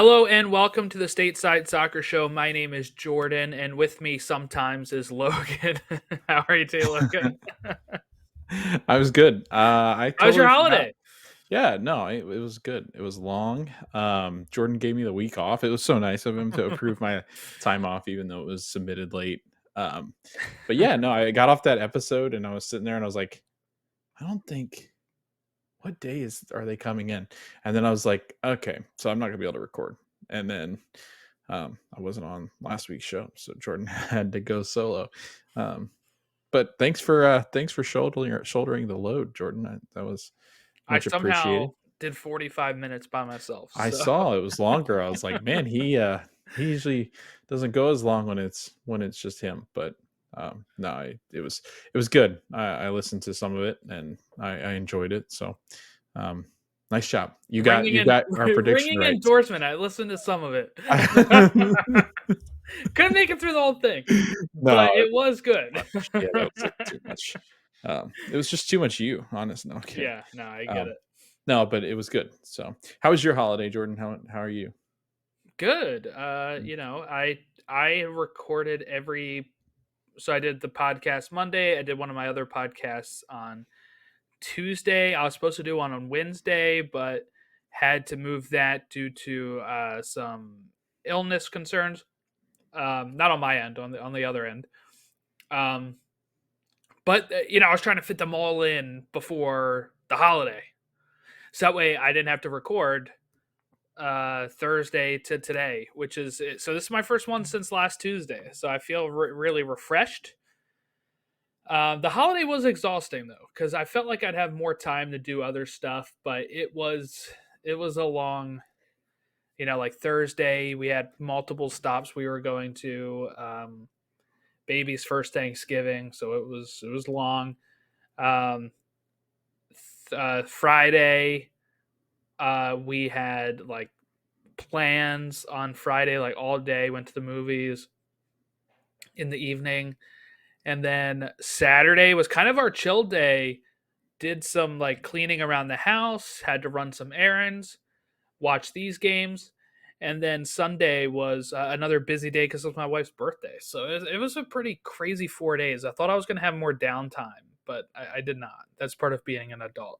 Hello and welcome to the Stateside Soccer Show. My name is Jordan, and with me sometimes is Logan. How are you today, Logan? I was good. I How was your totally forgot. holiday? Yeah, no, it was good. It was long. Jordan gave me the week off. It was so nice of him to approve my time off, even though it was submitted late. Um, but yeah, no, I got off that episode and I was sitting there and I was like, I don't think what day are they coming in? And then I was like, okay, so I'm not gonna be able to record. And then I wasn't on last week's show, so Jordan had to go solo. Um, but thanks for shouldering the load, Jordan. That was I much somehow appreciated. did 45 minutes by myself. I So saw it was longer. I was like, man, he usually doesn't go as long when it's just him. But no, it was good. I listened to some of it and I enjoyed it. So um, nice job. You got ringing you in got our prediction ringing right. endorsement. I listened to some of it. Couldn't make it through the whole thing, No, but it was good. much. Yeah, that was too much. It was just too much you, honest. No, I'm kidding. Yeah, no, I get Um, it. no, but it was good. So, how was your holiday, Jordan? How are you? Good. Mm. I recorded so I did the podcast Monday. I did one of my other podcasts on Tuesday. I was supposed to do one on Wednesday, but had to move that due to some illness concerns. Not on my end, on the other end. Um, but I was trying to fit them all in before the holiday, so that way I didn't have to record Thursday to today, which is so. This is my first one since last Tuesday, so I feel really refreshed. The holiday was exhausting though, because I felt like I'd have more time to do other stuff, but it was a long, like Thursday we had multiple stops we were going to. Baby's first Thanksgiving, so it was long. Um, Friday, we had like plans on Friday, like all day. Went to the movies in the evening, and then Saturday was kind of our chill day. Did some like cleaning around the house, had to run some errands, watch these games, and then Sunday was another busy day because it was my wife's birthday. So it was a pretty crazy 4 days. I thought I was going to have more downtime, but I did not. That's part of being an adult,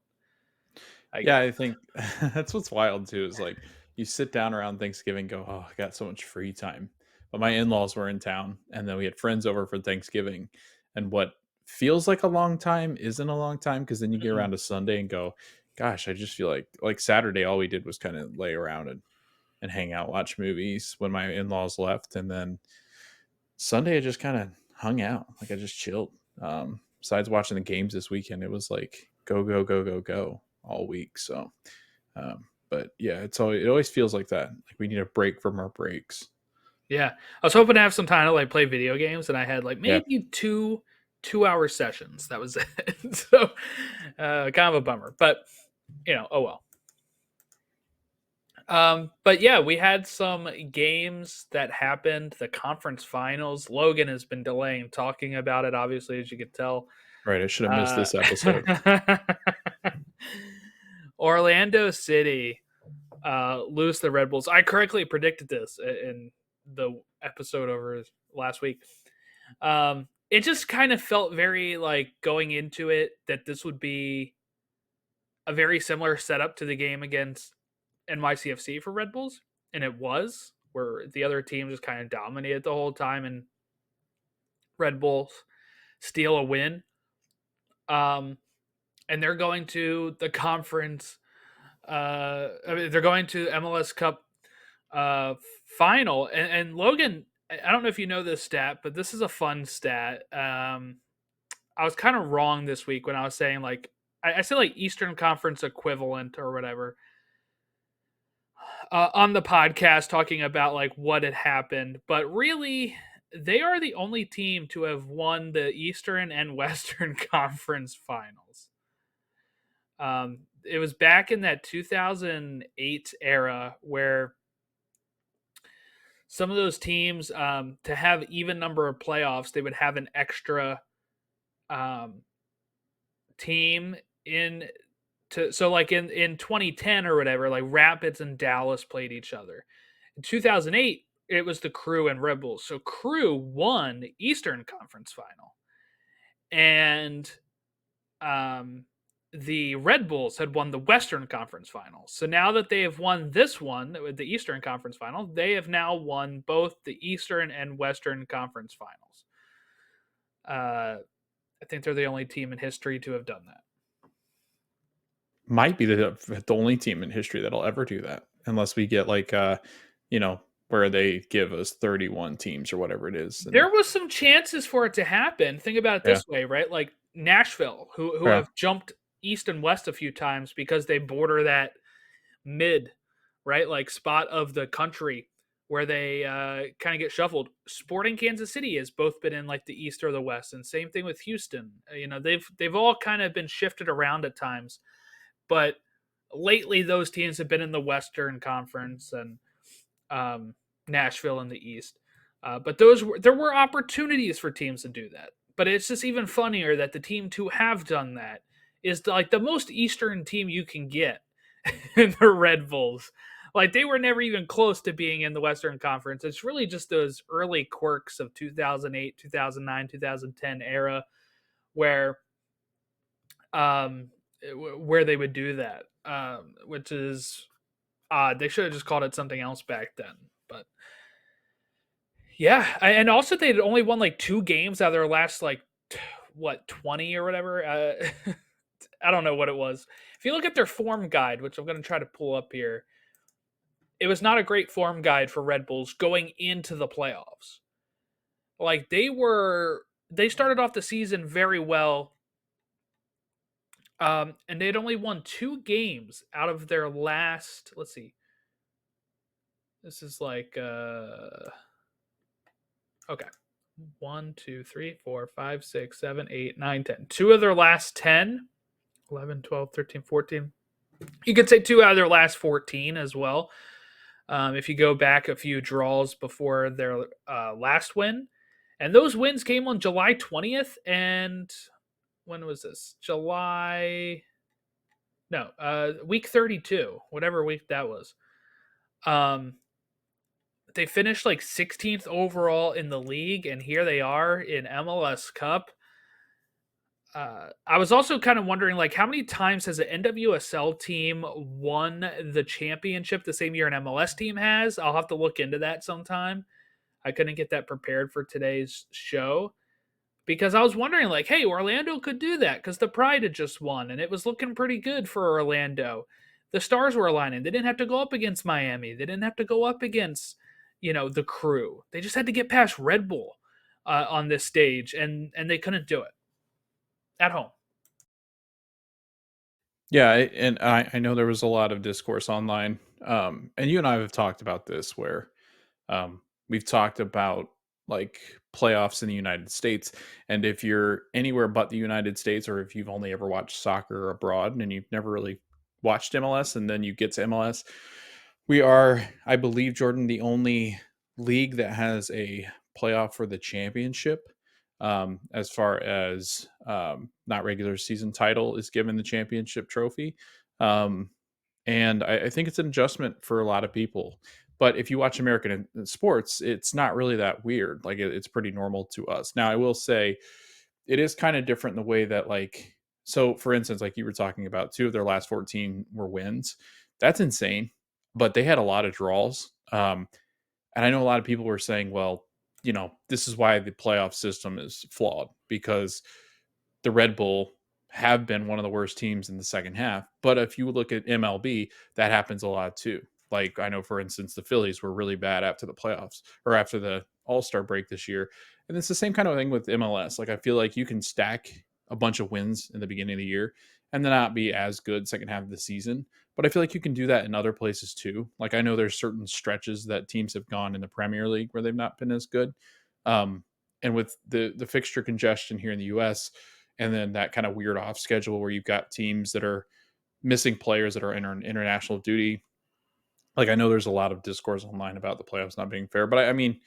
I Yeah, guess. I think that's what's wild too. Is like you sit down around Thanksgiving, go, oh, I got so much free time. But my in-laws were in town, and then we had friends over for Thanksgiving, and what feels like a long time isn't a long time because then you get Mhm. around to Sunday and go, gosh, I just feel like Saturday all we did was kind of lay around and hang out, watch movies when my in-laws left, and then Sunday I just kind of hung out, like I just chilled. Besides watching the games this weekend, it was like go go go go go all week. So, but yeah, it always feels like that. Like we need a break from our breaks. Yeah, I was hoping to have some time to like play video games, and I had like Yeah, maybe two-hour sessions. That was it. So, kind of a bummer, but oh well. But yeah, we had some games that happened. The conference finals. Logan has been delaying talking about it, obviously, as you can tell. right. I should have missed Uh, this episode. Orlando City lose the Red Bulls. I correctly predicted this in the episode over last week. It just kind of felt very like going into it that this would be a very similar setup to the game against NYCFC for Red Bulls, and it was where the other team just kind of dominated the whole time, and Red Bulls steal a win. Um, and they're going to the conference. I mean, they're going to MLS Cup final, and Logan. I don't know if you know this stat, but this is a fun stat. I was kind of wrong this week when I was saying like I said like Eastern Conference equivalent or whatever on the podcast talking about like what had happened, but really they are the only team to have won the Eastern and Western Conference finals. It was back in that 2008 era where some of those teams to have even number of playoffs, they would have an extra um, team in So like in 2010 or whatever, like Rapids and Dallas played each other. In 2008, it was the Crew and Red Bulls. So Crew won the Eastern Conference Final, and um, the Red Bulls had won the Western Conference Final. So now that they have won this one, the Eastern Conference Final, they have now won both the Eastern and Western Conference Finals. I think they're the only team in history to have done that. Might be the only team in history that'll ever do that, unless we get like you know, where they give us 31 teams or whatever it is. And There was some chances for it to happen. Think about it yeah, this way, right? Like Nashville, who yeah, have jumped east and west a few times because they border that mid, right? Like spot of the country where they kind of get shuffled. Sporting Kansas City has both been in like the east or the west, and same thing with Houston. You know, they've all kind of been shifted around at times, but lately those teams have been in the Western Conference and um, Nashville in the East. But there were opportunities for teams to do that. But it's just even funnier that the team to have done that is like the most Eastern team you can get in the Red Bulls. Like they were never even close to being in the Western Conference. It's really just those early quirks of 2008, 2009, 2010 era where where they would do that, which is odd. They should have just called it something else back then. But yeah, and also they'd only won like 2 games out of their last like what 20 or whatever. I don't know what it was. If you look at their form guide, which I'm going to try to pull up here, it was not a great form guide for Red Bulls going into the playoffs. Like they started off the season very well, and they'd only won 2 games out of their last. Let's see, this is like okay. 1, 2, 3, 4, 5, 6, 7, 8, 9, 10. Two of their last 10, 11, 12, 13, 14. You could say 2 out of their last 14 as well. If you go back a few draws before their last win. And those wins came on July 20th. And when was this? Week 32, whatever week that was. They finished like 16th overall in the league, and here they are in MLS Cup. I was also kind of wondering, like, how many times has an NWSL team won the championship the same year an MLS team has? I'll have to look into that sometime. I couldn't get that prepared for today's show because I was wondering, like, hey, Orlando could do that because the Pride had just won and it was looking pretty good for Orlando. The stars were aligning. They didn't have to go up against Miami. They didn't have to go up against, the Crew. They just had to get past Red Bull on this stage, and they couldn't do it at home. yeah. And I know there was a lot of discourse online, and you and I have talked about this where we've talked about like playoffs in the United States, and if you're anywhere but the United States, or if you've only ever watched soccer abroad and you've never really watched MLS, and then you get to MLS, we are, I believe, Jordan, the only league that has a playoff for the championship. As far as not regular season title is given the championship trophy. Um, and I think it's an adjustment for a lot of people. But if you watch American sports, it's not really that weird. Like it's pretty normal to us. Now, I will say it is kind of different in the way that, like, so for instance, like you were talking about, 2 of their last 14 were wins. That's insane. But they had a lot of draws. And I know a lot of people were saying, well, this is why the playoff system is flawed because the Red Bull have been one of the worst teams in the second half. But if you look at MLB, that happens a lot too. Like I know, for instance, the Phillies were really bad after the playoffs or after the All-Star break this year. And it's the same kind of thing with MLS. Like I feel like you can stack a bunch of wins in the beginning of the year and then not be as good second half of the season. But I feel like you can do that in other places too. Like I know there's certain stretches that teams have gone in the Premier League where they've not been as good. Um, and with the fixture congestion here in the US, and then that kind of weird off schedule where you've got teams that are missing players that are in international duty. Like I know there's a lot of discourse online about the playoffs not being fair, but I mean,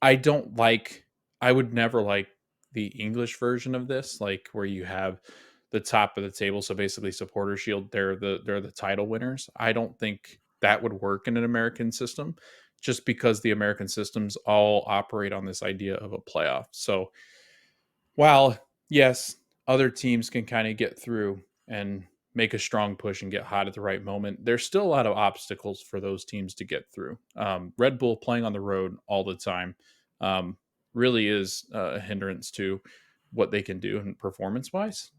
I don't like. I would never like the English version of this, like where you have the top of the table. So basically, supporter shield, they're the title winners. I don't think that would work in an American system, just because the American systems all operate on this idea of a playoff. So while yes, other teams can kind of get through and make a strong push and get hot at the right moment, there's still a lot of obstacles for those teams to get through. Red Bull playing on the road all the time really is a hindrance to what they can do in performance wise.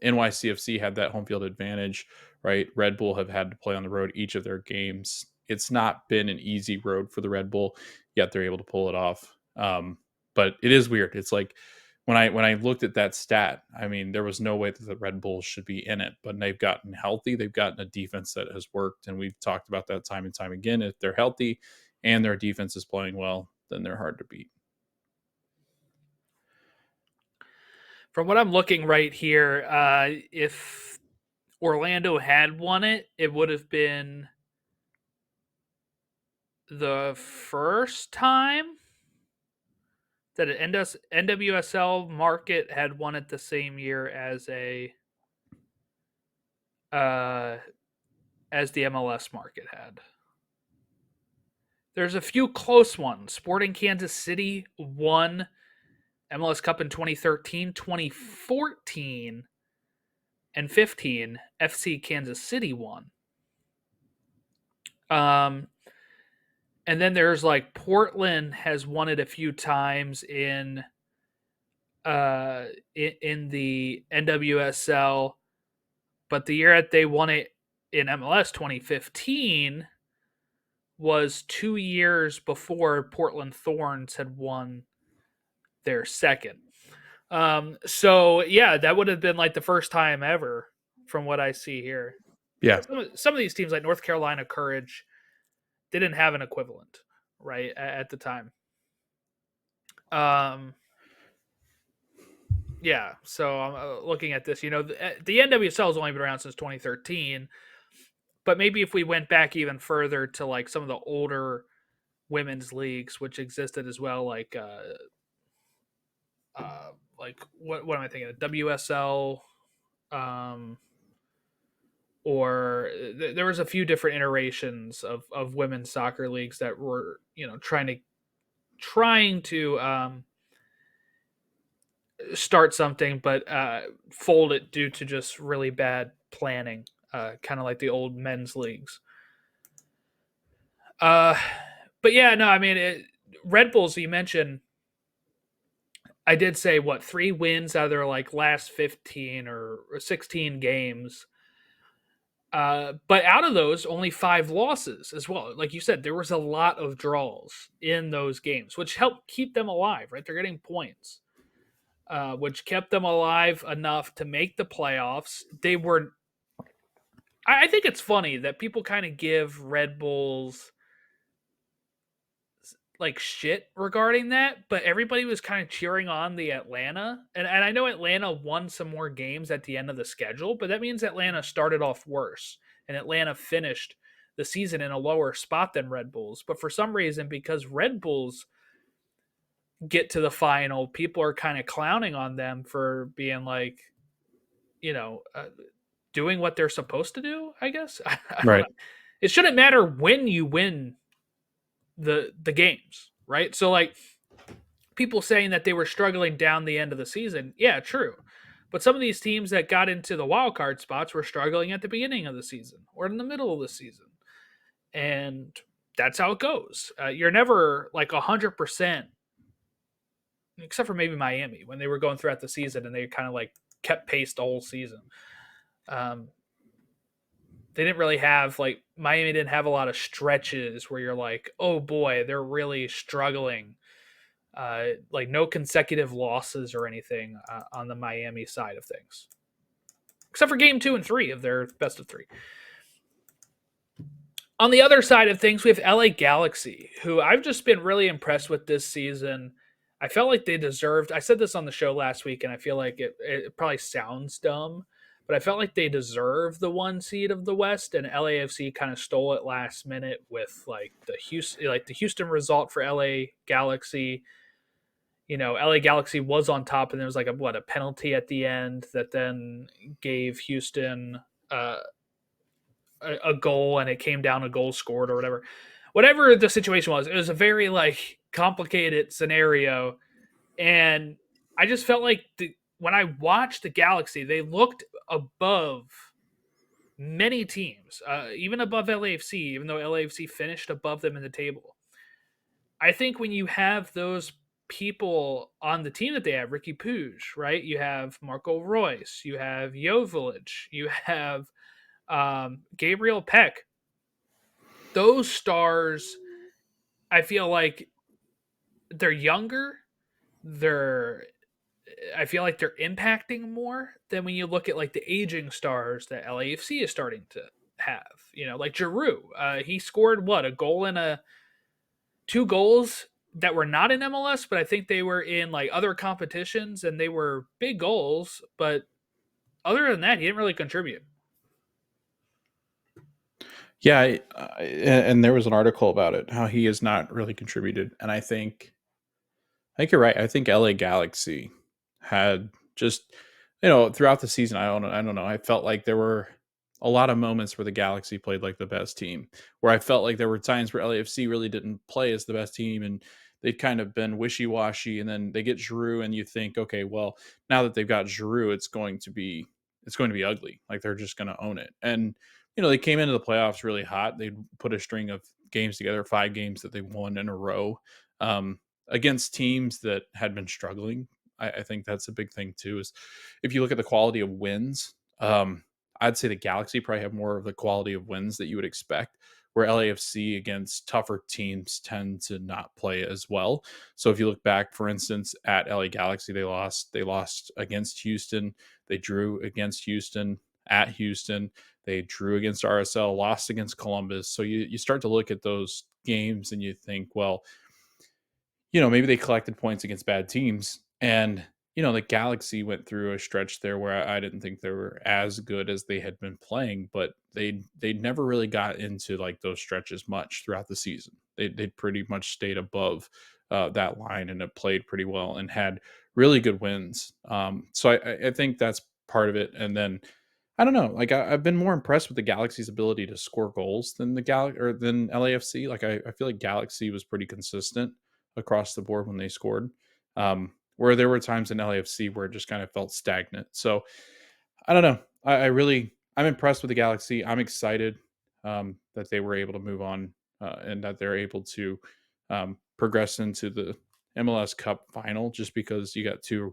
NYCFC had that home field advantage, right? Red Bull have had to play on the road each of their games. It's not been an easy road for the Red Bull, yet they're able to pull it off. But it is weird. It's like when I looked at that stat, I mean, there was no way that the Red Bulls should be in it, but they've gotten healthy. They've gotten a defense that has worked, and we've talked about that time and time again. If they're healthy and their defense is playing well, then they're hard to beat. From what I'm looking right here, if Orlando had won it, it would have been the first time that an NWSL market had won it the same year as as the MLS market had. There's a few close ones. Sporting Kansas City won MLS Cup in 2013, 2014, and 15. FC Kansas City won. And then there's like Portland has won it a few times in the NWSL, but the year that they won it in MLS 2015 was 2 years before Portland Thorns had won their second. So yeah, that would have been like the first time ever from what I see here. Yeah. Some of these teams like North Carolina Courage, they didn't have an equivalent, right, at the time. Yeah, so I'm looking at this. The NWSL has only been around since 2013, but maybe if we went back even further to like some of the older women's leagues, which existed as well, like what am I thinking of? WSL, or there was a few different iterations of women's soccer leagues that were trying to start something, but fold it due to just really bad planning, kind of like the old men's leagues. But yeah, no, I mean, Red Bulls, you mentioned, I did say, what, 3 wins out of their like last 15 or 16 games. But out of those, only 5 losses as well. Like you said, there was a lot of draws in those games, which helped keep them alive, right? They're getting points, which kept them alive enough to make the playoffs. They were. I think it's funny that people kind of give Red Bulls like shit regarding that, but everybody was kind of cheering on the Atlanta. And I know Atlanta won some more games at the end of the schedule, but that means Atlanta started off worse and Atlanta finished the season in a lower spot than Red Bulls. But for some reason, because Red Bulls get to the final, people are kind of clowning on them for being like, you know, doing what they're supposed to do, I guess. I don't Right. know. It shouldn't matter when you win the games, right? So like people saying that they were struggling down the end of the season, yeah, true. But some of these teams that got into the wild card spots were struggling at the beginning of the season or in the middle of the season, and that's how it goes. You're never like 100%, except for maybe Miami when they were going throughout the season and they kind of like kept pace the whole season. They didn't really have like Miami didn't have a lot of stretches where you're like, oh boy, they're really struggling. Like no consecutive losses or anything on the Miami side of things, except for game 2 and 3 of their best of 3. On the other side of things, we have LA Galaxy, who I've just been really impressed with this season. I felt like they deserved. I said this on the show last week, and I feel like it probably sounds dumb, but I felt like they deserved the 1 seed of the West, and LAFC kind of stole it last minute with like the Houston result for LA Galaxy. LA Galaxy was on top, and there was like a penalty at the end that then gave Houston uh, a goal, and it came down a goal scored or whatever. Whatever the situation was, it was a very like complicated scenario, and I just felt like when I watched the Galaxy, they looked above many teams, even above LAFC, even though LAFC finished above them in the table. I think when you have those people on the team that they have, Ricky Puig, right? You have Marco Royce, you have Jovic, you have Gabriel Peck. Those stars, I feel like they're younger. They're I feel like they're impacting more than when you look at like the aging stars that LAFC is starting to have. Like Giroud, he scored what, a goal and a two goals that were not in MLS, but I think they were in like other competitions and they were big goals. But other than that, he didn't really contribute. Yeah, and there was an article about it, how he has not really contributed, and I think you're right. I think LA Galaxy had just, throughout the season. I don't know. I felt like there were a lot of moments where the Galaxy played like the best team. Where I felt like there were times where LAFC really didn't play as the best team, and they'd kind of been wishy washy. And then they get Giroud, and you think, okay, well, now that they've got Giroud, it's going to be ugly. Like they're just going to own it. And they came into the playoffs really hot. They put a string of games together, 5 games that they won in a row. Um, Against teams that had been struggling. I think that's a big thing too. Is if you look at the quality of wins, I'd say the Galaxy probably have more of the quality of wins that you would expect. Where LAFC against tougher teams tend to not play as well. So if you look back, for instance, at LA Galaxy, they lost. They lost against Houston. They drew against Houston at Houston. They drew against RSL, lost against Columbus. So you start to look at those games and you think, well, maybe they collected points against bad teams. And, the Galaxy went through a stretch there where I didn't think they were as good as they had been playing, but they never really got into like those stretches much throughout the season. They pretty much stayed above that line and have played pretty well and had really good wins. So I think that's part of it. And then I don't know, like I've been more impressed with the Galaxy's ability to score goals than the than LAFC. Like I feel like Galaxy was pretty consistent across the board when they scored. Where there were times in LAFC where it just kind of felt stagnant. So I don't know. I'm impressed with the Galaxy. I'm excited that they were able to move on and that they're able to progress into the MLS Cup Final just because you got 2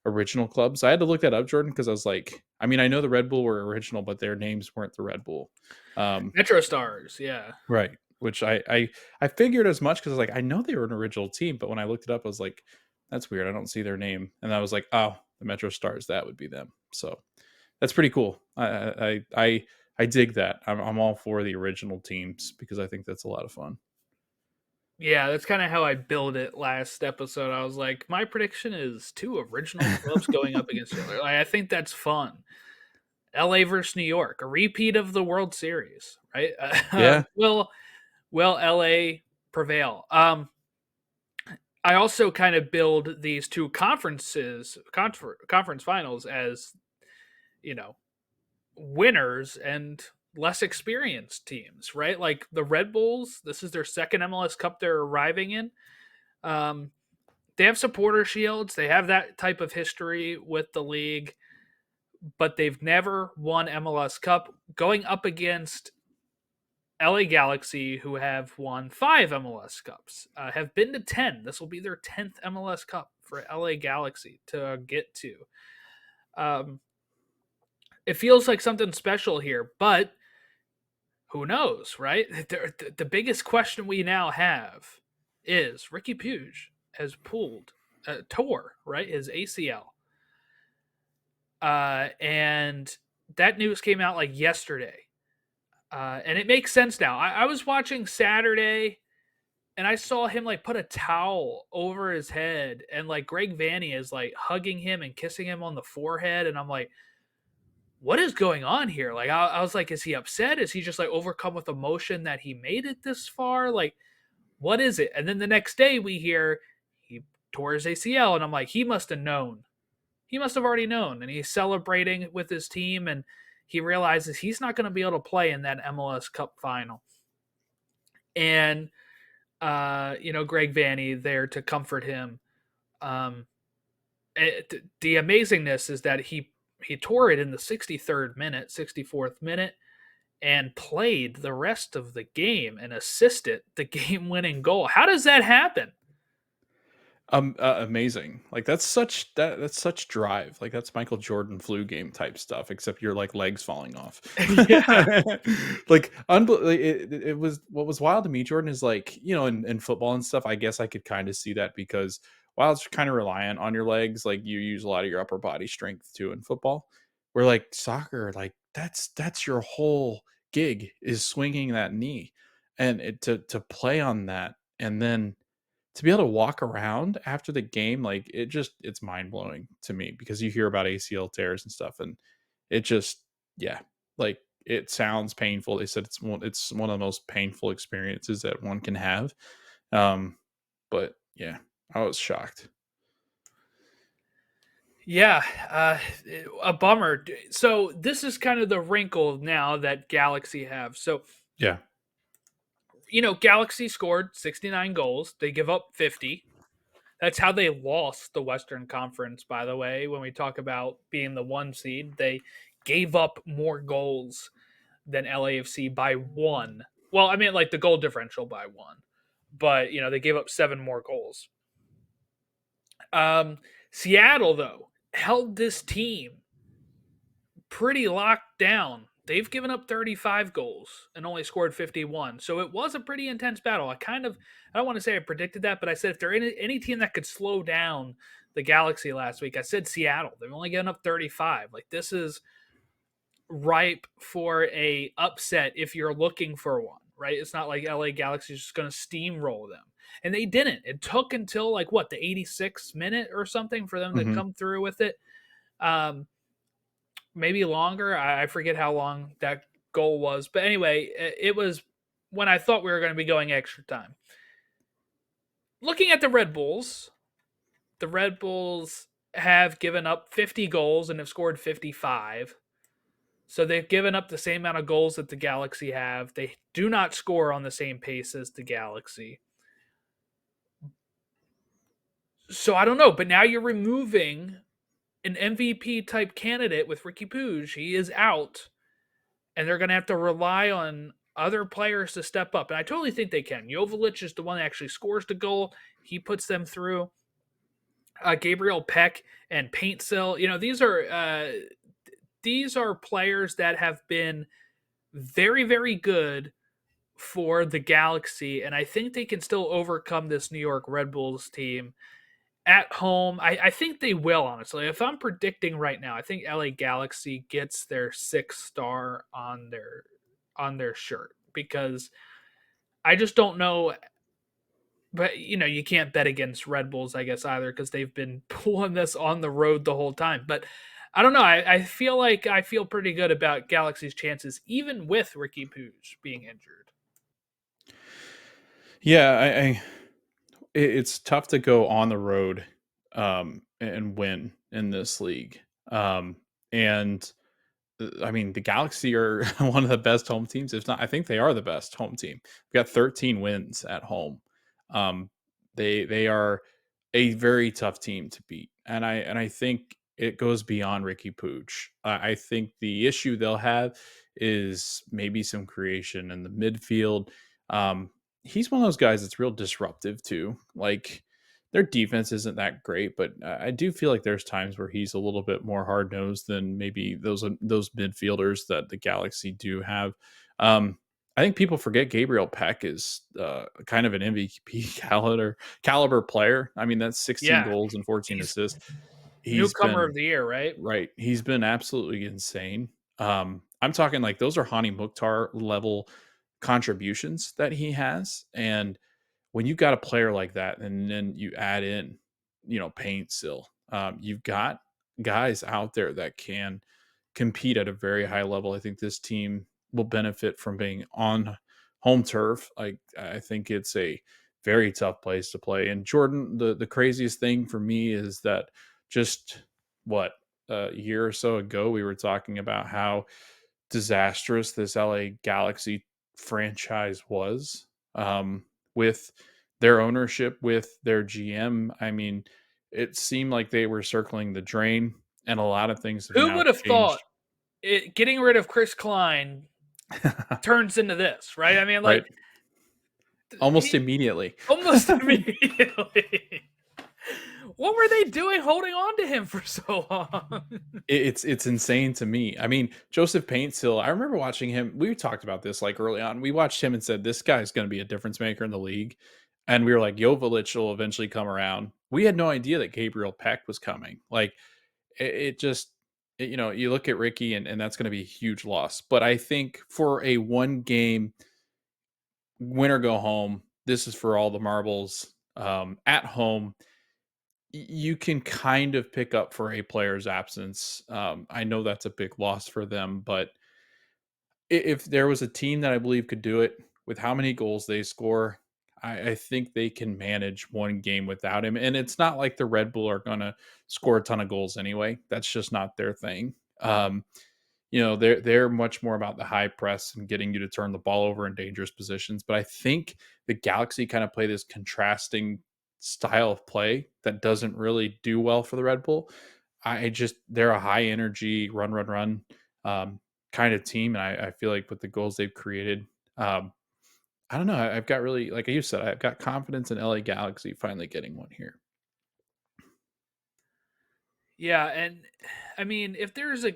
original clubs. I had to look that up, Jordan, because I was like, I mean, I know the Red Bull were original, but their names weren't the Red Bull. Metro Stars, yeah. Right. Which I figured as much because I was like, I know they were an original team, but when I looked it up, I was like, that's weird. I don't see their name, and I was like, oh, the Metro Stars, that would be them. So that's pretty cool. I dig that. I'm all for the original teams because I think that's a lot of fun. Yeah, that's kind of how I built it last episode. I was like, my prediction is 2 original clubs going up against each other. Like, I think that's fun. LA versus New York, a repeat of the World Series, right? Yeah. Will LA prevail? I also kind of build these two conference finals as you know winners and less experienced teams, right? Like the Red Bulls, this is their second MLS Cup they're arriving in. Um, they have supporter shields, they have that type of history with the league, but they've never won MLS Cup. Going up against LA Galaxy, who have won 5 MLS Cups, have been to 10. This will be their 10th MLS Cup for LA Galaxy to get to. Um, it feels like something special here, but who knows, right? The biggest question we now have is Ricky Puig has tore, right, his ACL. And that news came out like yesterday. And it makes sense now. I was watching Saturday and I saw him like put a towel over his head, and like Greg Vanny is like hugging him and kissing him on the forehead. And I'm like, what is going on here? Like, I was like, is he upset? Is he just like overcome with emotion that he made it this far? Like, what is it? And then the next day we hear he tore his ACL, and I'm like, he must have known. He must have already known, and he's celebrating with his team, and he realizes he's not going to be able to play in that MLS Cup final. And Greg Vanney there to comfort him. Um, the amazingness is that he tore it in the 63rd minute, 64th minute, and played the rest of the game and assisted the game-winning goal. How does that happen? Amazing. Like that's such drive. Like that's Michael Jordan flu game type stuff, except your like legs falling off. Yeah, Like it was what was wild to me, Jordan, is like, in football and stuff, I guess I could kind of see that because while it's kind of reliant on your legs, like you use a lot of your upper body strength too in football. Where like soccer, like that's your whole gig is swinging that knee. And to play on that and then to be able to walk around after the game, like it's mind blowing to me because you hear about ACL tears and stuff, and it just, yeah, like it sounds painful. They said it's one of the most painful experiences that one can have. Um, but yeah, I was shocked. yeah, a bummer. So this is kind of the wrinkle now that Galaxy have. So Yeah. Galaxy scored 69 goals. They give up 50. That's how they lost the Western Conference, by the way. When we talk about being the one seed, they gave up more goals than LAFC by one. Well, I mean, like the goal differential by one, but they gave up 7 more goals. Seattle, though, held this team pretty locked down. They've given up 35 goals and only scored 51. So it was a pretty intense battle. I don't want to say I predicted that, but I said if there any team that could slow down the Galaxy last week, I said Seattle. They've only given up 35. Like this is ripe for a upset if you're looking for one, right? It's not like LA Galaxy is just going to steamroll them. And they didn't. It took until like what, the 86th minute or something for them to Hmm. come through with it. Um, Maybe longer. I forget how long that goal was, but anyway, it was when I thought we were going to be going extra time. Looking at the Red Bulls have given up 50 goals and have scored 55. So they've given up the same amount of goals that the Galaxy have. They do not score on the same pace as the Galaxy. So I don't know, but now you're removing an MVP type candidate with Ricky Puig. He is out, and they're going to have to rely on other players to step up. And I totally think they can. Jovic is the one that actually scores the goal. He puts them through. Gabriel Peck and Paintsill. These are players that have been very, very good for the Galaxy, and I think they can still overcome this New York Red Bulls team at home. I think they will, honestly. If I'm predicting right now, I think LA Galaxy gets their 6 star on their shirt because I just don't know. But you can't bet against Red Bulls, I guess, either because they've been pulling this on the road the whole time. But I don't know. I feel like I feel pretty good about Galaxy's chances, even with Ricky Puig being injured. Yeah, it's tough to go on the road and win in this league. And I mean, the Galaxy are one of the best home teams. If not, I think they are the best home team. We've got 13 wins at home. Um, they are a very tough team to beat, and I think it goes beyond Ricky Pooch. I think the issue they'll have is maybe some creation in the midfield. He's one of those guys that's real disruptive too. Like their defense isn't that great, but I do feel like there's times where he's a little bit more hard nosed than maybe those midfielders that the Galaxy do have. I think people forget Gabriel Peck is kind of an MVP caliber player. I mean, that's 16 Yeah, goals and 14 he's assists. He's newcomer of been the year, right? right. He's been absolutely insane. I'm talking like those are Hani Mukhtar level contributions that he has, and when you got a player like that, and then you add in, Paint Still, you've got guys out there that can compete at a very high level. I think this team will benefit from being on home turf. I think it's a very tough place to play. And Jordan, the craziest thing for me is that just what a year or so ago we were talking about how disastrous this LA Galaxy franchise was, with their ownership, with their GM. I mean, it seemed like they were circling the drain, and a lot of things have Who now would have thought changed. getting rid of Chris Klein turns into this, right? I mean, Right? like Almost he immediately. almost immediately. What were they doing holding on to him for so long? It's insane to me. I mean, Joseph Paintsil, I remember watching him. We talked about this like early on. We watched him and said, this guy's going to be a difference maker in the league. And we were like, Jovic will eventually come around. We had no idea that Gabriel Peck was coming. Like, it just, you look at Ricky and that's going to be a huge loss. But I think for a one game win or go home, this is for all the marbles at home. You can kind of pick up for a player's absence. I know that's a big loss for them, but if there was a team that I believe could do it with how many goals they score, I think they can manage one game without him. And it's not like the Red Bull are going to score a ton of goals anyway. That's just not their thing. They're much more about the high press and getting you to turn the ball over in dangerous positions. But I think the Galaxy kind of play this contrasting style of play that doesn't really do well for the Red Bull. They're a high energy run, um, kind of team, and I feel like with the goals they've created, um, I don't know. I've got really, like you said, I've got confidence in LA Galaxy finally getting one here. Yeah, and I mean, if there's a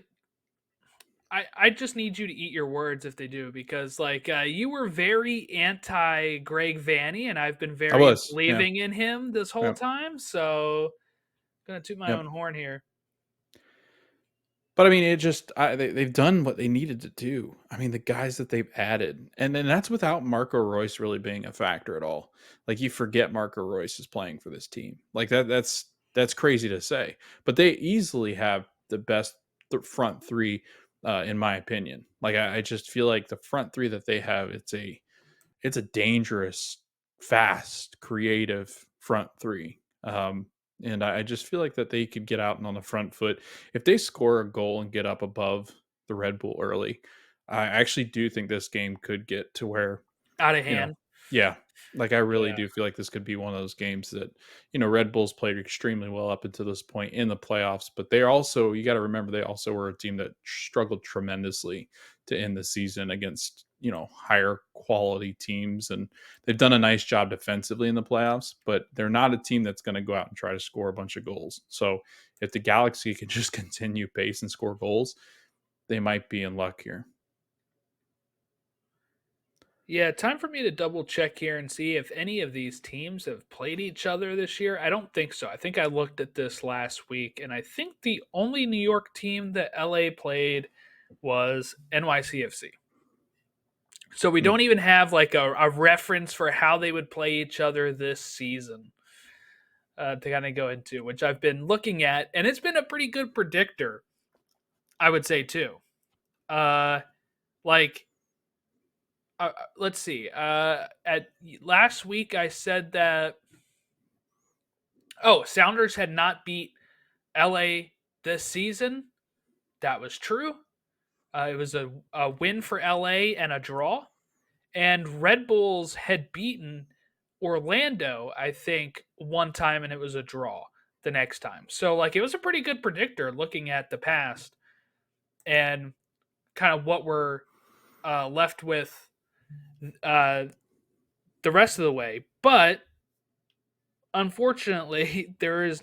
I just need you to eat your words if they do, because like you were very anti Greg Vanny, and I've been I very was, yeah, believing in him this whole yep, time. So gonna toot my yep. own horn here. But I mean, they've done what they needed to do. I mean, the guys that they've added, and then that's without Marco Royce really being a factor at all. Like you forget Marco Royce is playing for this team. Like that's crazy to say, but they easily have the best front three, in my opinion. Like I just feel like the front three that they have, it's a dangerous, fast, creative front three. And I just feel like that they could get out and on the front foot if they score a goal and get up above the Red Bull early. I actually do think this game could get to where, Out of you know, hand. yeah, like I really Yeah. do feel like this could be one of those games that, Red Bulls played extremely well up until this point in the playoffs, but they're also, you got to remember, they also were a team that struggled tremendously to end the season against, higher quality teams. And they've done a nice job defensively in the playoffs, but they're not a team that's going to go out and try to score a bunch of goals. So if the Galaxy can just continue pace and score goals, they might be in luck here. Yeah, time for me to double check here and see if any of these teams have played each other this year. I don't think so. I think I looked at this last week, and I think the only New York team that LA played was NYCFC. So we Hmm. don't even have like a reference for how they would play each other this season to kind of go into, which I've been looking at, and it's been a pretty good predictor, I would say too. Uh, like let's see. At last week, I said that Sounders had not beat LA this season. That was true. It was a win for LA and a draw. And Red Bulls had beaten Orlando, I think, one time, and it was a draw the next time. So, like, it was a pretty good predictor looking at the past and kind of what we're left with uh, the rest of the way. But unfortunately, there is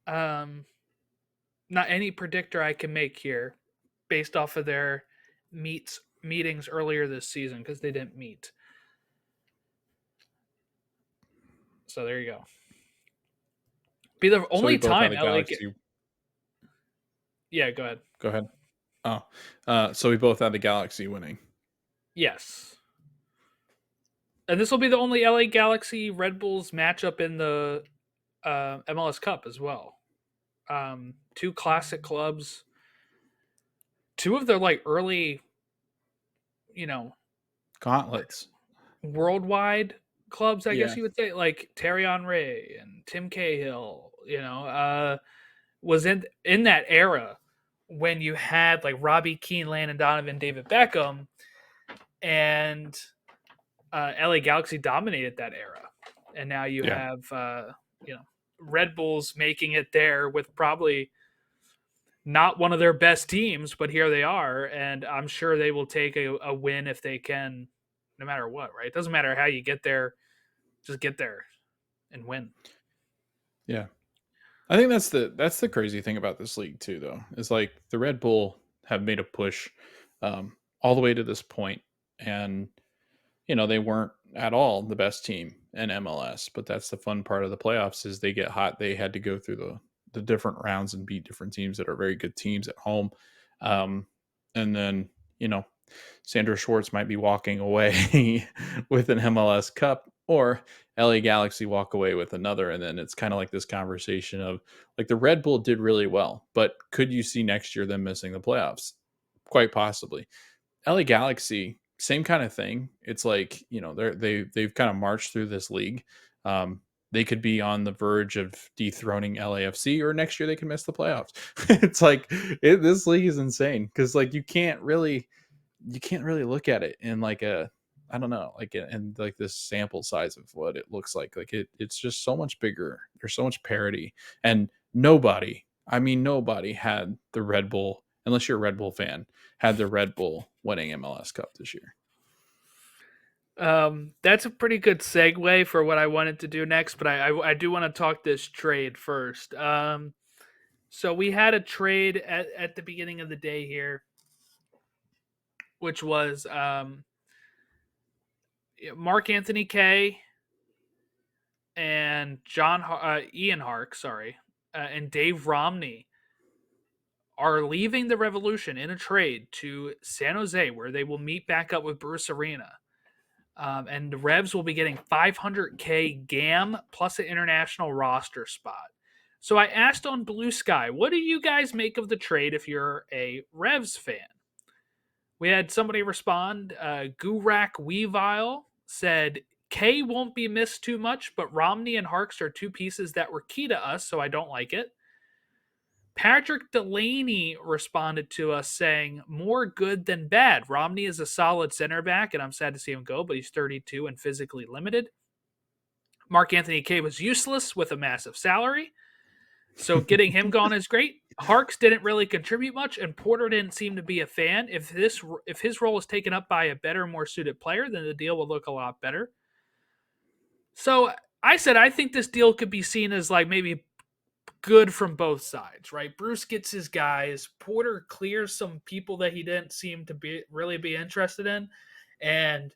um, not any predictor I can make here based off of their meetings earlier this season because they didn't meet. So there you go. Be the So we only both had time the LA get. Galaxy. Yeah, go ahead. Go ahead. Oh, so we both had the Galaxy winning. Yes. And this will be the only LA Galaxy Red Bulls matchup in the MLS Cup as well. Two classic clubs, two of their like early, you know, Gauntlets. worldwide clubs, I guess Yeah. you would say, like Terry Henry and Tim Cahill, was in that era when you had like Robbie Keane, Landon Donovan, David Beckham, and LA Galaxy dominated that era. And now you Yeah. have Red Bulls making it there with probably not one of their best teams, but here they are, and I'm sure they will take a win if they can, no matter what. Right? It doesn't matter how you get there, just get there and win. Yeah. I think that's the crazy thing about this league too, though. Is like the Red Bull have made a push all the way to this point, and they weren't at all the best team in MLS. But that's the fun part of the playoffs is they get hot. They had to go through the different rounds and beat different teams that are very good teams at home, um, and then Sandra Schwartz might be walking away with an MLS Cup, or LA Galaxy walk away with another. And then it's kind of like this conversation of like the Red Bull did really well, but could you see next year them missing the playoffs? Quite possibly. LA Galaxy, same kind of thing. It's like, they've kind of marched through this league. Um, they could be on the verge of dethroning LAFC, or next year they can miss the playoffs. It's like this league is insane because like you can't really look at it in like a I don't know, like in like this sample size of what it looks like it's just so much bigger. There's so much parity, and nobody had the Red Bull, unless you're a Red Bull fan, had the Red Bull winning MLS Cup this year. That's a pretty good segue for what I wanted to do next, but I do want to talk this trade first. So we had a trade at the beginning of the day here, which was Mark Anthony K and Ian Hark, sorry, and Dave Romney are leaving the Revolution in a trade to San Jose, where they will meet back up with Bruce Arena. And the Revs will be getting 500K GAM plus an international roster spot. So I asked on Blue Sky, what do you guys make of the trade if you're a Revs fan? We had somebody respond. Gurak Weavile said, K won't be missed too much, but Romney and Harks are two pieces that were key to us, so I don't like it. Patrick Delaney responded to us saying, more good than bad. Romney is a solid center back, and I'm sad to see him go, but he's 32 and physically limited. Mark Anthony K was useless with a massive salary, so getting him gone is great. Harks didn't really contribute much, and Porter didn't seem to be a fan. If his role is taken up by a better, more suited player, then the deal will look a lot better. So I said I think this deal could be seen as like maybe good from both sides, right? Bruce gets his guys. Porter clears some people that he didn't seem to be interested in, and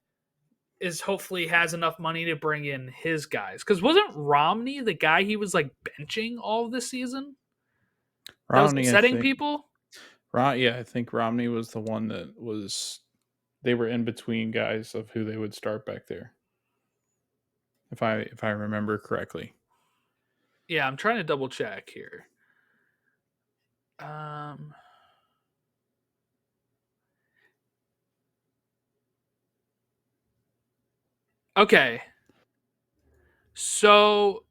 is hopefully has enough money to bring in his guys. Because wasn't Romney the guy he was like benching all this season that was Romney, I upsetting think. people? Yeah, I think Romney was the one that was. They were in between guys of who they would start back there, if I remember correctly. Yeah, I'm trying to double check here. Um, okay, so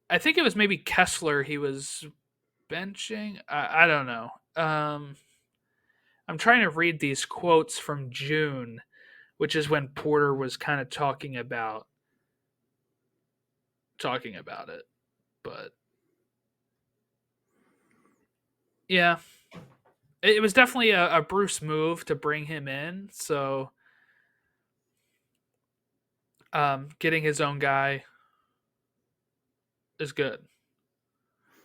I think it was maybe Kessler he was benching. I don't know. I'm trying to read these quotes from June, which is when Porter was kind of talking about it. But yeah, it was definitely a Bruce move to bring him in. So getting his own guy is good.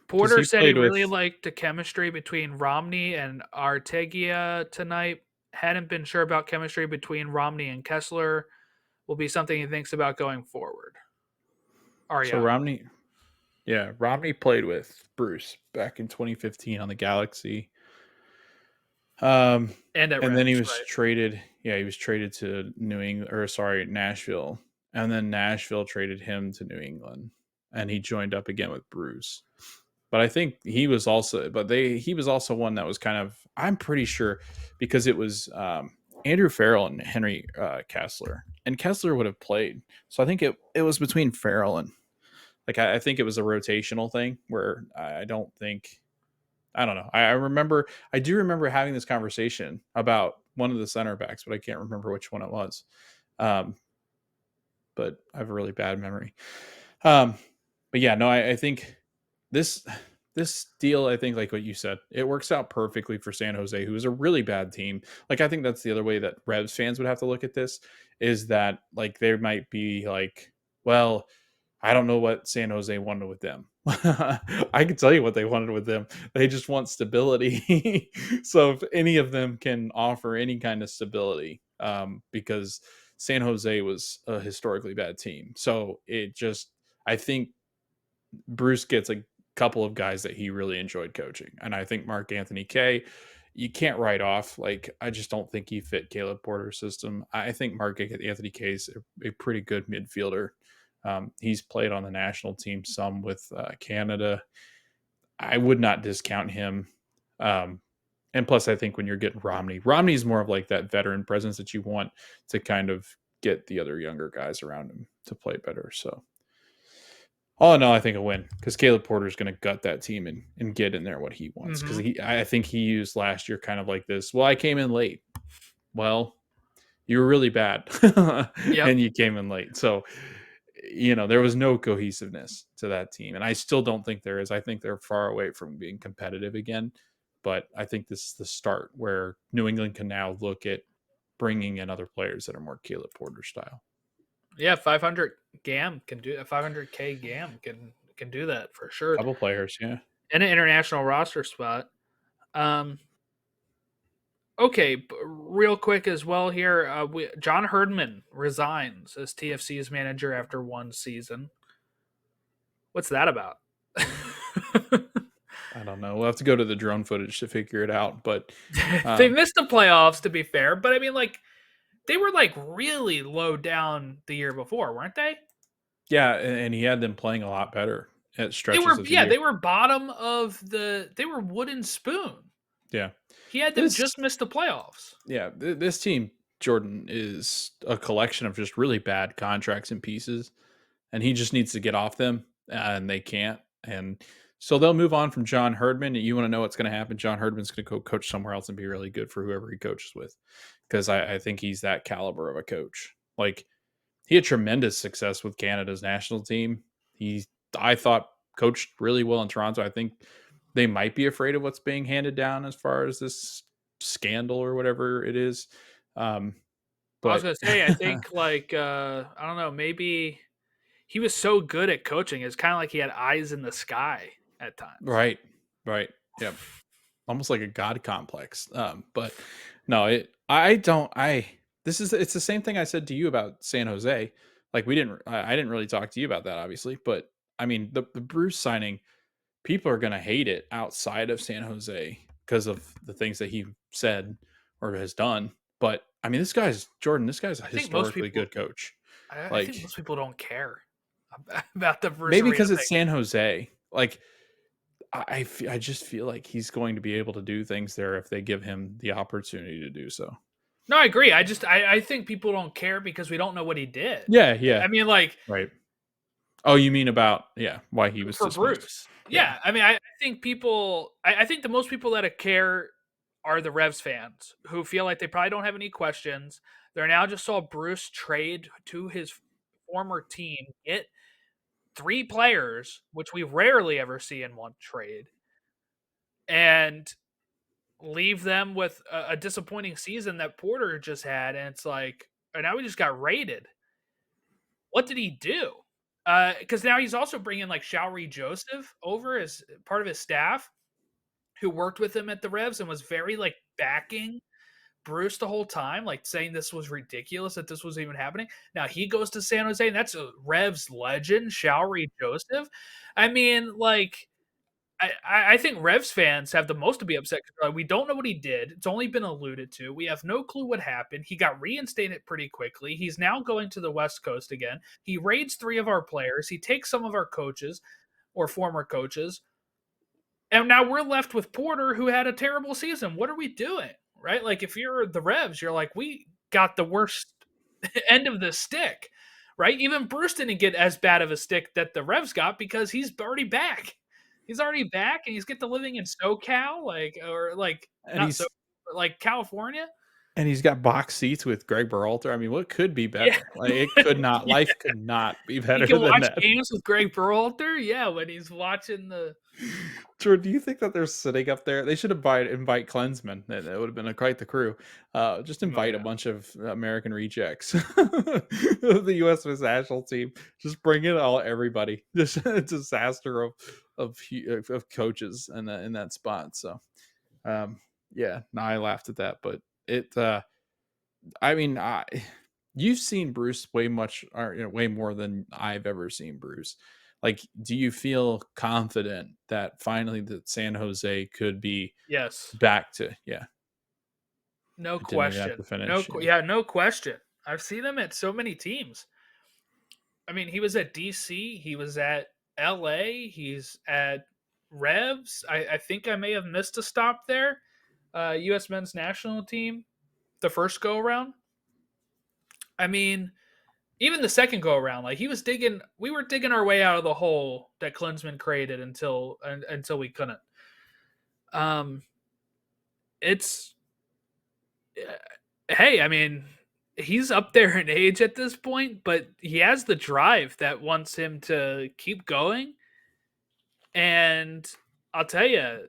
Because Porter he said he played really with. liked the chemistry between Romney and Artegia tonight. Hadn't been sure about chemistry between Romney and Kessler. Will be something he thinks about going forward. So Ariano. Romney played with Bruce back in 2015 on the Galaxy. And at And then he Revs, was right? traded. Yeah, he was traded to Nashville, and then Nashville traded him to New England, and he joined up again with Bruce. But I think he was also one that was kind of, I'm pretty sure, because it was Andrew Farrell and Henry Kessler, and Kessler would have played. So I think it was between Farrell and like I think it was a rotational thing where I don't think I don't know. I do remember having this conversation about one of the center backs, but I can't remember which one it was. Um, but I have a really bad memory. Um, but yeah, no, I think this this deal, I think, like what you said, it works out perfectly for San Jose, who is a really bad team. Like, I think that's the other way that Revs fans would have to look at this is that like there might be like, well, I don't know what San Jose wanted with them. I can tell you what they wanted with them. They just want stability. So if any of them can offer any kind of stability, because San Jose was a historically bad team, so it just I think Bruce gets a couple of guys that he really enjoyed coaching. And I think Mark Anthony Kay, you can't write off. Like, I just don't think he fit Caleb Porter's system. I think Mark Anthony Kay is a pretty good midfielder. He's played on the national team some with Canada. I would not discount him. And plus, I think when you're getting Romney's more of like that veteran presence that you want to kind of get the other younger guys around him to play better. So all in all, I think a win because Caleb Porter is going to gut that team and get in there what he wants. Because I think he used last year kind of like this. Well, I came in late. Well, you were really bad, Yep. and you came in late. So, there was no cohesiveness to that team, and I still don't think there is. I think they're far away from being competitive again. But I think this is the start where New England can now look at bringing in other players that are more Caleb Porter style. Yeah, 500 GAM can do 500K GAM can do that for sure. Couple players, yeah. In an international roster spot. Okay, real quick as well here. John Herdman resigns as TFC's manager after one season. What's that about? I don't know. We'll have to go to the drone footage to figure it out. But They missed the playoffs, to be fair, but I mean, like, they were like really low down the year before, weren't they? yeah, and he had them playing a lot better at They stretches were, of the yeah, year. they were bottom of they were wooden spoon. Yeah, He had them this just miss the playoffs. this team, Jordan, is a collection of just really bad contracts and pieces, and he just needs to get off them, and they can't. And so they'll move on from John Herdman. You want to know what's going to happen? John Herdman's going to go coach somewhere else and be really good for whoever he coaches with, because I think he's that caliber of a coach. Like, he had tremendous success with Canada's national team. I thought, coached really well in Toronto. I think they might be afraid of what's being handed down as far as this scandal or whatever it is. I was But gonna say, I think like I don't know, maybe he was so good at coaching. It's kind of like he had eyes in the sky at times. right, right, yep, almost like a god complex. But no, I don't. It's the same thing I said to you about San Jose. Like, I didn't really talk to you about that, obviously, but I mean the Bruce signing, people are going to hate it outside of San Jose because of the things that he said or has done. But I mean, this guy's a I think most historically people, good coach. I think Like, most people don't care about the Bruce maybe Arena because it's thing. San Jose. Like, I just feel like he's going to be able to do things there if they give him the opportunity to do so. No, I agree. I think people don't care because we don't know what he did. Yeah, yeah, I mean, like right. Oh, you mean about why he was for dismissed? Bruce. Yeah, Yeah, I mean, I think people. I think the most people that care are the Revs fans who feel like they probably don't have any questions. They're now just saw Bruce trade to his former team, get three players, which we rarely ever see in one trade, and leave them with a disappointing season that Porter just had. And it's like, and now we just got raided. What did he do? Because now he's also bringing like Showery Joseph over as part of his staff, who worked with him at the Revs and was very like backing Bruce the whole time, like saying this was ridiculous that this was even happening. Now he goes to San Jose, and that's a Revs legend, Showery Joseph. I mean, like, I think Revs fans have the most to be upset because we don't know what he did. It's only been alluded to. We have no clue what happened. He got reinstated pretty quickly. He's now going to the West Coast again. He raids three of our players. He takes some of our coaches or former coaches. And now we're left with Porter, who had a terrible season. What are we doing? right? Like if you're the Revs, you're like, we got the worst end of the stick, right? Even Bruce didn't get as bad of a stick that the Revs got because he's already back. He's already back, and he's get to living in SoCal, like or like And not so, he's but like California. and he's got box seats with Greg Berhalter. I mean, what could be Yeah, better? Like it could not. yeah. Life could not be You better can than watch that. games with Greg Berhalter. Yeah, when he's watching the Jordan, do you think that they're sitting up there? They should invite Klinsman. That would have been quite the crew. Just oh invite a yeah, bunch of American rejects of the U.S. men's national team. Just bring in everybody. Just a disaster of coaches in that spot. So um, yeah, no, I laughed at that, but it. I mean, you've seen Bruce way much, or way more than I've ever seen Bruce. Like, do you feel confident that finally that San Jose could be yes, back to? Yeah, no it didn't even have to question, finish. Yeah, yeah, no question. I've seen him at so many teams. I mean, he was at DC, he was at LA, he's at Revs. I think I may have missed a stop there. U.S. men's national team, the first go around. I mean, even the second go around, like he was digging, we were digging our way out of the hole that Klinsman created until we couldn't. Um, it's hey, I mean, he's up there in age at this point, but he has the drive that wants him to keep going. And I'll tell you,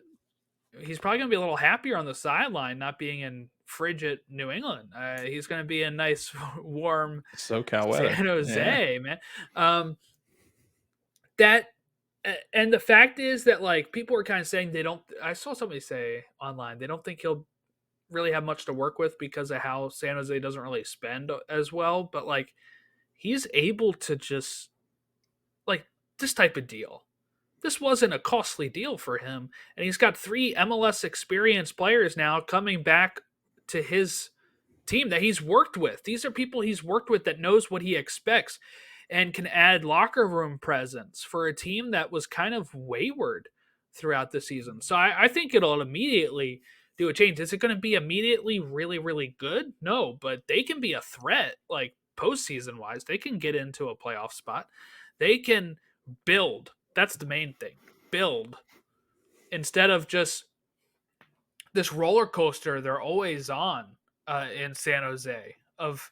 he's probably going to be a little happier on the sideline not being in frigid New England. He's going to be in nice, warm SoCal San weather. Yeah, Jose, man. Um, that and the fact is that like people are kind of saying they don't. I saw somebody say online they don't think he'll really have much to work with because of how San Jose doesn't really spend as well. But like he's able to just like this type of deal. This wasn't a costly deal for him, and he's got 3 MLS experienced players now coming back to his team that he's worked with. These are people he's worked with that knows what he expects and can add locker room presence for a team that was kind of wayward throughout the season. So I think it'll immediately do a change. Is it going to be immediately really, really good? No, but they can be a threat, like postseason wise. They can get into a playoff spot. They can build. That's the main thing. Build instead of just this roller coaster they're always on in San Jose of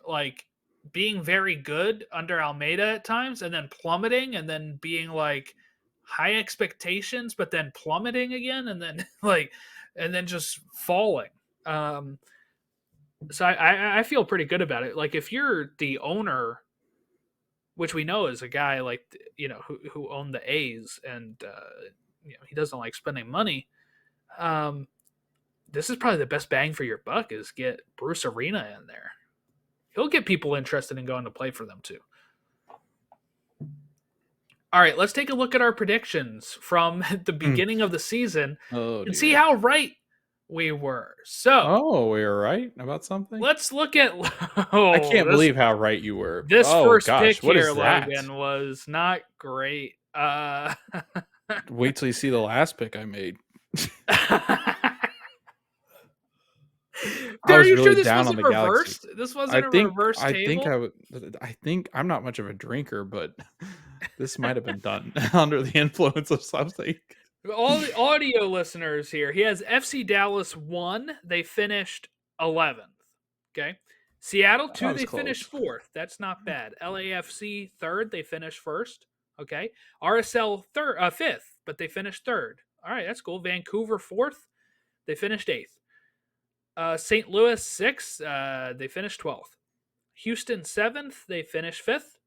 like being very good under Almeida at times and then plummeting and then being like high expectations but then plummeting again and then like and then just falling. Um, so I feel pretty good about it. Like if you're the owner, which we know is a guy like who owned the A's and he doesn't like spending money. Um, this is probably the best bang for your buck is get Bruce Arena in there. He'll get people interested in going to play for them too. All right, let's take a look at our predictions from the Mm. beginning of the season Oh and see dear. how right we were. So Oh, we were right about something. let's look at I oh can't this believe how right you were. this Oh first gosh, pick what here, is that? Logan, was not great. Wait till you see the last pick I made. I Are was you sure really this down on wasn't the Galaxy. reversed? This wasn't a reverse I think table? I would. I think I'm not much of a drinker, but this might have been done under the influence of something. All the audio listeners here, he has FC Dallas 1. They finished 11th. Okay. Seattle I 2, was they finished close. 4th. That's not bad. LAFC 3rd, they finished 1st. Okay. RSL 5th, but they finished 3rd. All right, that's cool. Vancouver 4th, they finished 8th. St. Louis 6th, they finished 12th. Houston 7th, they finished 5th.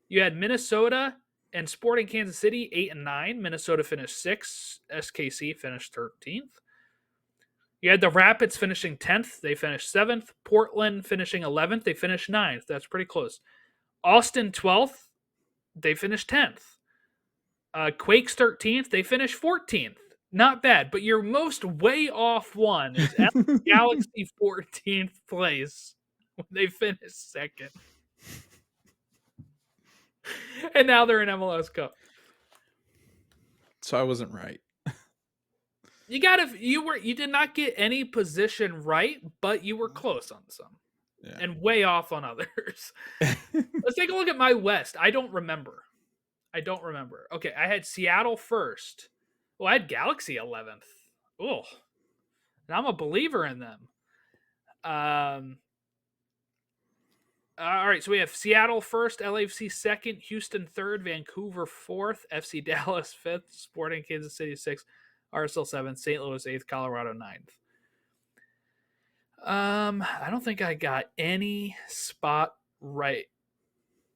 You had Minnesota and Sporting Kansas City 8 and 9. Minnesota finished 6th. SKC finished 13th. You had the Rapids finishing 10th. They finished 7th. Portland finishing 11th. They finished 9th. That's pretty close. Austin 12th. They finished 10th. Quakes 13th. They finished 14th. Not bad, but your most way off one is Galaxy 14th place when they finished second. And now they're in MLS Cup. So I wasn't right. You did not get any position right, but you were close on some Yeah. and way off on others. Let's take a look at my West. I don't remember. Okay, I had Seattle first. Well, I had Galaxy 11th. Oh, and I'm a believer in them. All right, so we have Seattle first, LAFC second, Houston third, Vancouver fourth, FC Dallas fifth, Sporting Kansas City sixth, Arsenal seventh, St. Louis eighth, Colorado ninth. I don't think I got any spot right.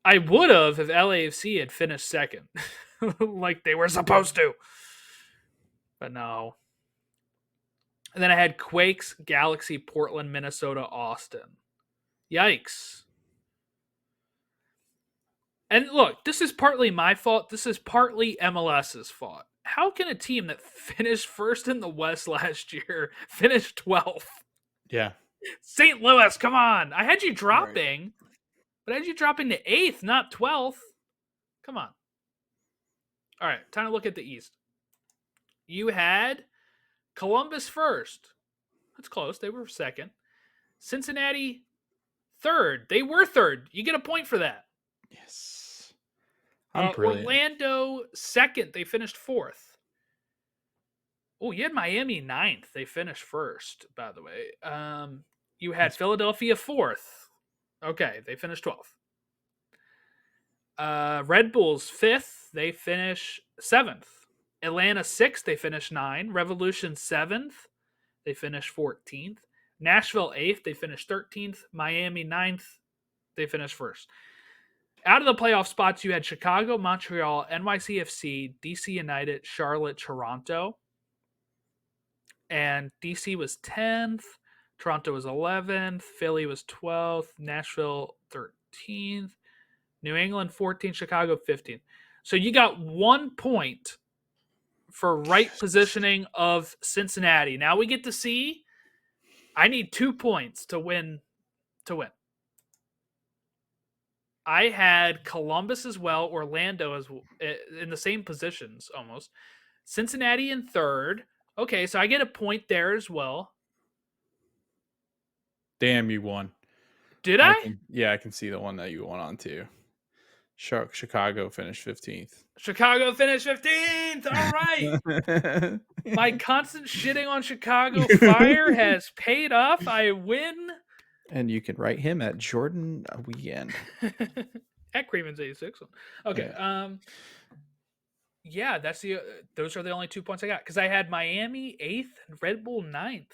I would have if LAFC had finished second, like they were supposed to, but no. And then I had Quakes, Galaxy, Portland, Minnesota, Austin. Yikes. And look, this is partly my fault. This is partly MLS's fault. How can a team that finished first in the West last year finish 12th? Yeah. St. Louis, come on. I had you Right. dropping, but I had you dropping to 8th, not 12th. Come on. All right, time to look at the East. You had Columbus first. That's close. They were second. Cincinnati third. They were third. You get a point for that. Yes. I'm brilliant. Orlando second. They finished fourth. Oh, you had Miami ninth. They finished first, by the way. You had Philadelphia fourth. Okay, they finished 12th. Red Bulls fifth. They finish 7th. Atlanta sixth. They finish 9. Revolution 7th. They finish 14th. Nashville 8th. They finish 13th. Miami 9th. They finish first. Out of the playoff spots, you had Chicago, Montreal, NYCFC, DC United, Charlotte, Toronto. And DC was 10th. Toronto was 11th. Philly was 12th. Nashville 13th. New England 14th. Chicago 15th. So you got 1 point for right positioning of Cincinnati. Now we get to see. I need 2 points to win. I had Columbus as well, Orlando as in the same positions almost. Cincinnati in third. Okay, so I get a point there as well. Damn, you won. Did I? I can see the one that you won on too. Chicago finished 15th. Chicago finished 15th. All right. My constant shitting on Chicago Fire has paid off. I win. And you can write him at Jordan Weekend. At Creeman's 86. Okay. Yeah, that's those are the only 2 points I got because I had Miami 8th and Red Bull 9th.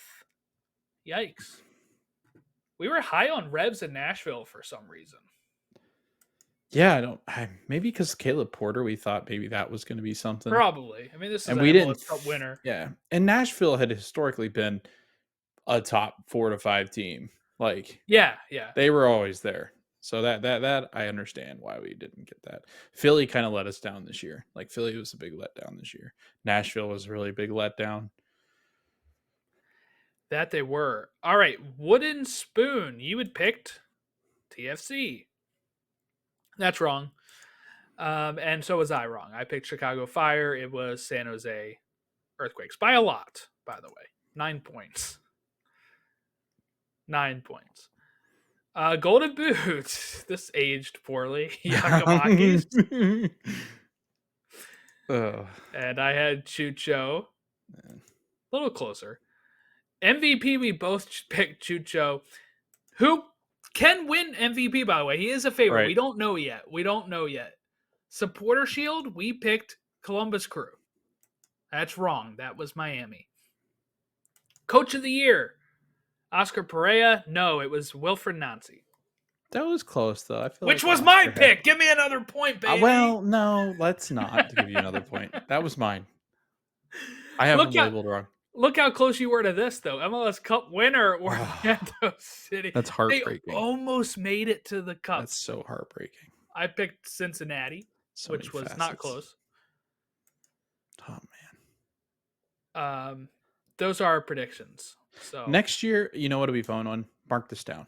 Yikes. We were high on Revs in Nashville for some reason. Yeah, maybe because Caleb Porter, we thought maybe that was going to be something. Probably. I mean, this is and an we MLS didn't Cup winner. Yeah, and Nashville had historically been a top 4 to 5 team. Like, yeah, they were always there. So that I understand why we didn't get that. Philly kind of let us down this year. Like, Philly was a big letdown this year. Nashville was a really big letdown. That they were. All right, Wooden Spoon. You had picked TFC. That's wrong. And so was I wrong. I picked Chicago Fire. It was San Jose Earthquakes by a lot, by the way. 9 points. 9 points. Golden Boot. This aged poorly. Yakamakis. And I had Chucho. A little closer. MVP, we both picked Chucho, who can win MVP, by the way. He is a favorite. Right. We don't know yet. Supporter Shield, we picked Columbus Crew. That's wrong. That was Miami. Coach of the Year, Oscar Pereira. No, it was Wilfred Nancy. That was close, though. I feel Which was my pick. Give me another point, baby. Well, no, let's not give you another point. That was mine. I have them labeled wrong. Look how close you were to this, though. MLS Cup winner, Orlando City. That's heartbreaking. They almost made it to the Cup. That's so heartbreaking. I picked Cincinnati, which was not close. Oh, man. Those are our predictions. So next year, you know what will be fun on? Mark this down.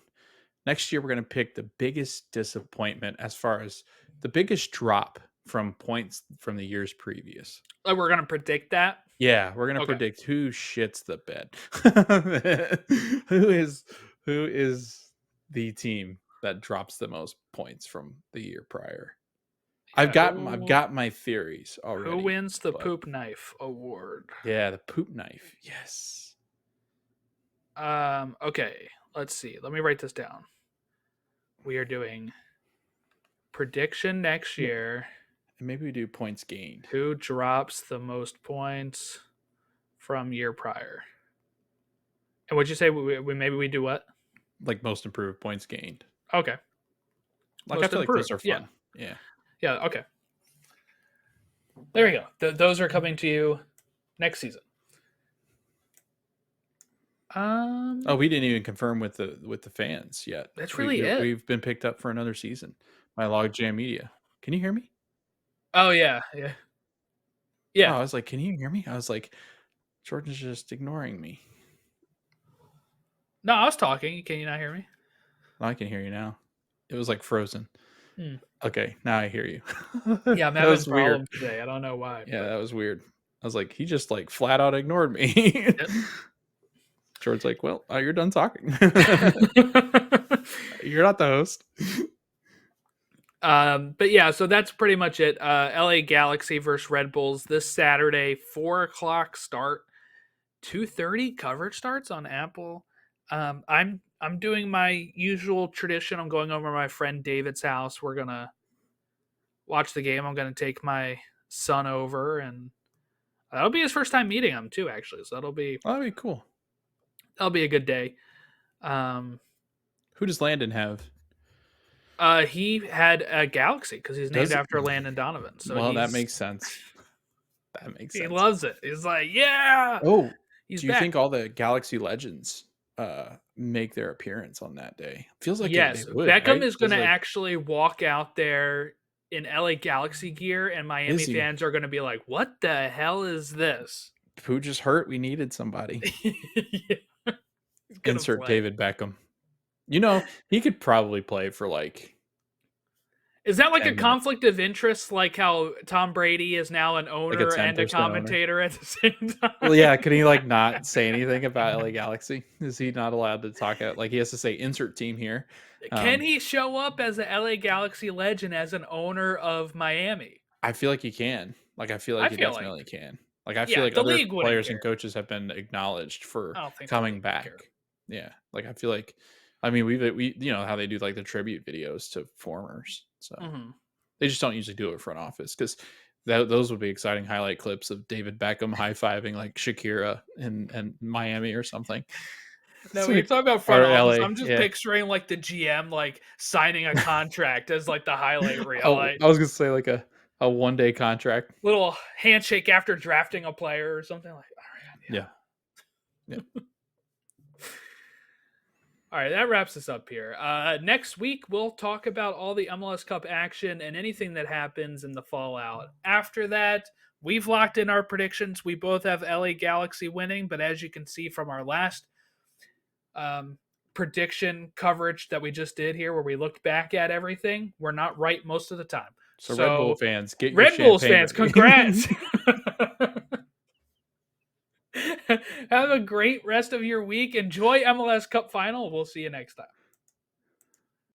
Next year, we're going to pick the biggest disappointment as far as the biggest drop from points from the years previous. Like we're gonna predict that. Yeah, we're gonna Okay. predict who shits the bed. Who is the team that drops the most points from the year prior? Yeah. I've got my theories Who already, wins the but poop knife award? yeah, the poop knife. Yes. Okay. Let's see. Let me write this down. We are doing prediction next year. And maybe we do points gained. Who drops the most points from year prior? And would you say maybe we do what? Like most improved points gained. Okay. Like I Most feel like those improved. are fun. Yeah. Yeah. Okay. There you go. Those are coming to you next season. Oh, we didn't even confirm with the fans yet. That's really it. We've been picked up for another season by Logjam Media. Can you hear me? Oh yeah, yeah, Oh, yeah. I was like, can you hear me? I was like, Jordan's just ignoring me. No, I was talking. Can you not hear me? Oh, I can hear you now. It was like frozen. Hmm. Okay, now I hear you. Yeah, I'm That having was weird. problems today. I don't know why. Yeah, But that was weird. I was like, he just like flat out ignored me. yep. Jordan's like, well, you're done talking. You're not the host. But yeah, so that's pretty much it. LA Galaxy versus Red Bulls this Saturday, 4:00 start, 2:30 coverage starts on Apple. I'm doing my usual tradition. I'm going over to my friend David's house. We're gonna watch the game. I'm gonna take my son over, and that'll be his first time meeting him too, actually. So That'd be cool. that'll be a good day. Um, Who does Landon have? he had a Galaxy because he's named Does it? after Landon Donovan. So Well, that makes sense. That makes he sense. loves it. He's like, yeah. Oh, He's do you back. think all the Galaxy legends make their appearance on that day? Feels like they Yes, would, Beckham right? is going to Like, actually walk out there in LA Galaxy gear, and Miami is he? fans are going to be like, "What the hell is this?" Who just hurt? We needed somebody. Yeah, he's gonna Insert play. David Beckham. You know, he could probably play for like. Is that like a 10 minutes. conflict of interest, like how Tom Brady is now an owner and a 10% owner. commentator at the same time? Well, yeah. Can he like not say anything about LA Galaxy? Is he not allowed to talk out? Like he has to say insert team here. Can he show up as a LA Galaxy legend as an owner of Miami? I feel like he can. Like I feel like he definitely can. Like I feel like the other league wouldn't players care. and coaches have been acknowledged for I don't think the coming league would care. back. Yeah, like I feel like, I mean, we you know how they do like the tribute videos to formers, so they just don't usually do it front office because those would be exciting highlight clips of David Beckham high fiving like Shakira in Miami or something. No, when you're talking about front Or office, LA, I'm just yeah. picturing like the GM like signing a contract as like the highlight reel. Oh, Like, I was gonna say like a 1-day contract. little handshake after drafting a player or something like. All right, Yeah. All right, that wraps us up here. Next week, we'll talk about all the MLS Cup action and anything that happens in the fallout. After that, we've locked in our predictions. We both have LA Galaxy winning, but as you can see from our last prediction coverage that we just did here, where we looked back at everything, we're not right most of the time. So Red Bull fans, get your Red Bulls champagne fans, ready. congrats. Have a great rest of your week. Enjoy MLS Cup Final. We'll see you next time.